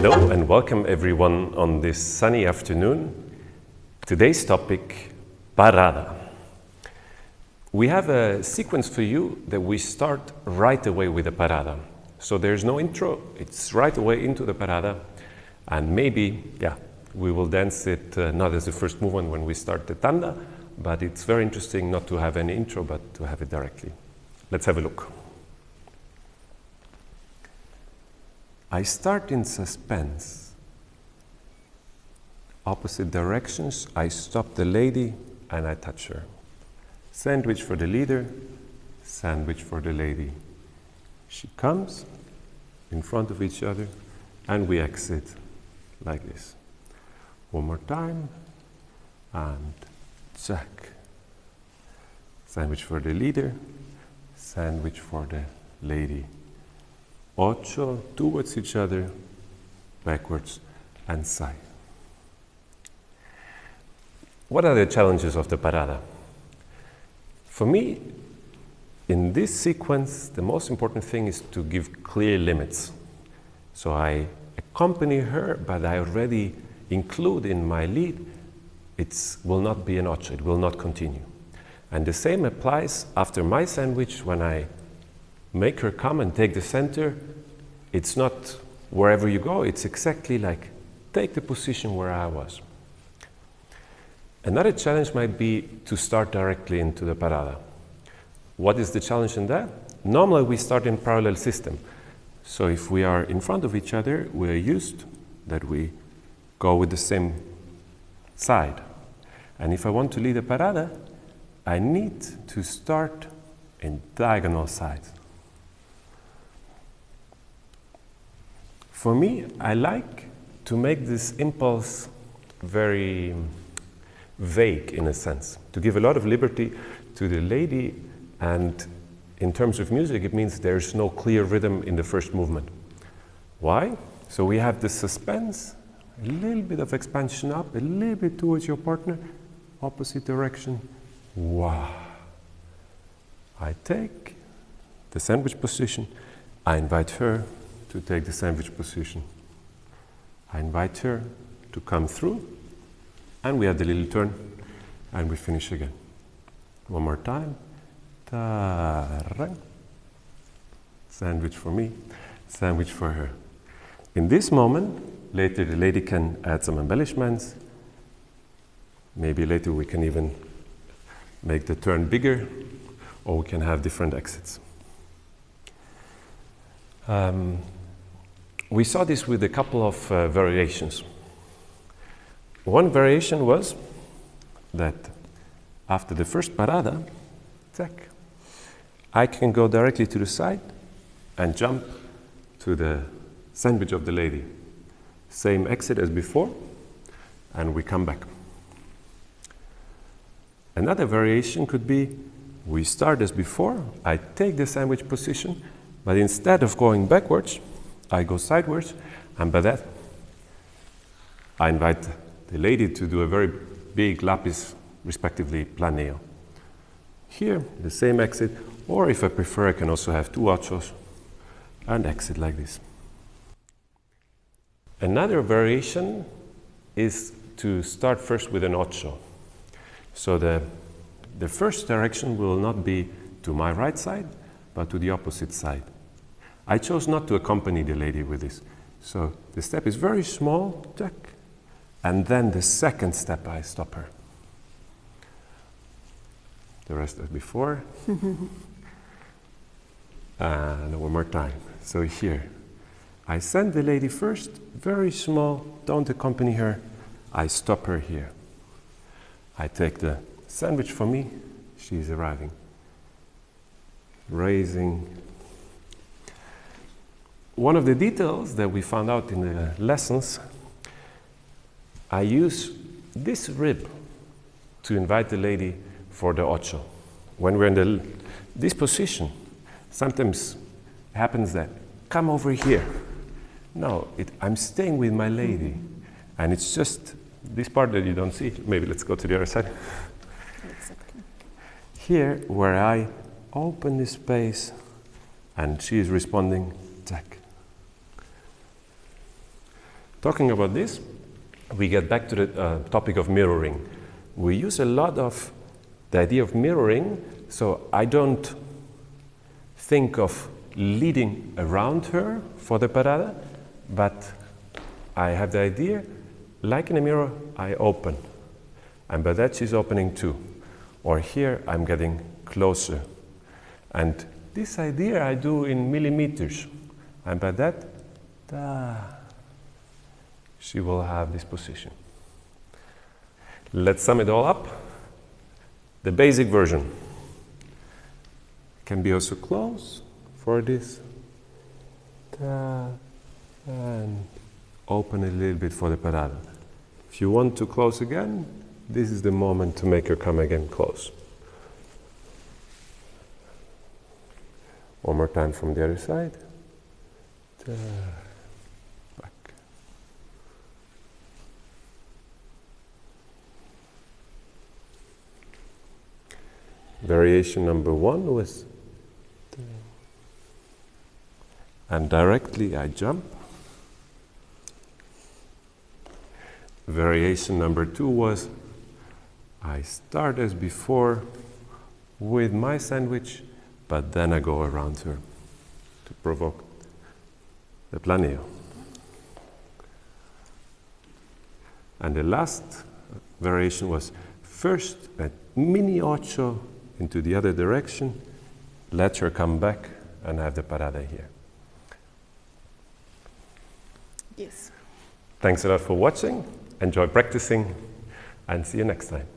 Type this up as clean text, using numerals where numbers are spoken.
Hello and welcome everyone on this sunny afternoon. Today's topic, parada. We have a sequence for you that we start right away with the parada. So there's no intro, it's right away into the parada. And maybe, we will dance it not as the first movement when we start the tanda, but it's very interesting not to have any intro, but to have it directly. Let's have a look. I start in suspense. Opposite directions, I stop the lady and I touch her. Sandwich for the leader, sandwich for the lady. She comes in front of each other and we exit like this. One more time and check. Sandwich for the leader, sandwich for the lady. Ocho towards each other, backwards and side. What are the challenges of the parada? For me, in this sequence, the most important thing is to give clear limits. So I accompany her, but I already include in my lead, it will not be an ocho, it will not continue. And the same applies after my sandwich when I make her come and take the center. It's not wherever you go, it's exactly like take the position where I was. Another challenge might be to start directly into the parada. What is the challenge in that? Normally we start in parallel system. So if we are in front of each other, we are used that we go with the same side. And if I want to lead a parada, I need to start in diagonal sides. For me, I like to make this impulse very vague in a sense, to give a lot of liberty to the lady, and in terms of music, it means there's no clear rhythm in the first movement. Why? So we have the suspense, a little bit of expansion up, a little bit towards your partner, opposite direction. Wow. I take the sandwich position, I invite her to take the sandwich position. I invite her to come through, and we have the little turn, and we finish again. One more time. Ta-ra. Sandwich for me, sandwich for her. In this moment, later the lady can add some embellishments. Maybe later we can even make the turn bigger, or we can have different exits. We saw this with a couple of variations. One variation was that after the first parada, I can go directly to the side and jump to the sandwich of the lady. Same exit as before, and we come back. Another variation could be, we start as before, I take the sandwich position, but instead of going backwards, I go sideways, and by that, I invite the lady to do a very big lapis, respectively planeo. Here, the same exit, or if I prefer, I can also have two ochos and exit like this. Another variation is to start first with an ocho. So the first direction will not be to my right side, but to the opposite side. I chose not to accompany the lady with this. So the step is very small, and then the second step I stop her. The rest as before. And one more time. So here, I send the lady first, very small, don't accompany her. I stop her here. I take the sandwich for me, she's arriving. Raising. One of the details that we found out in the lessons, I use this rib to invite the lady for the ocho. When we're in this position, sometimes it happens that, come over here. No, I'm staying with my lady. And it's just this part that you don't see. Maybe let's go to the other side. Exactly. Here, where I open the space and she is responding, Talking about this, we get back to the topic of mirroring. We use a lot of the idea of mirroring, so I don't think of leading around her for the parada, but I have the idea, like in a mirror, I open. And by that she's opening too. Or here I'm getting closer. And this idea I do in millimeters. And by that, she will have this position. Let's sum it all up. The basic version can be also close for this. And open a little bit for the parada. If you want to close again, this is the moment to make her come again close. One more time from the other side. Back. Variation number 1 was, and directly I jump. Variation number 2 was, I start as before with my sandwich, but then I go around her to provoke the planeo. And the last variation was first a mini ocho into the other direction, let her come back and have the parada here. Yes. Thanks a lot for watching. Enjoy practicing and see you next time.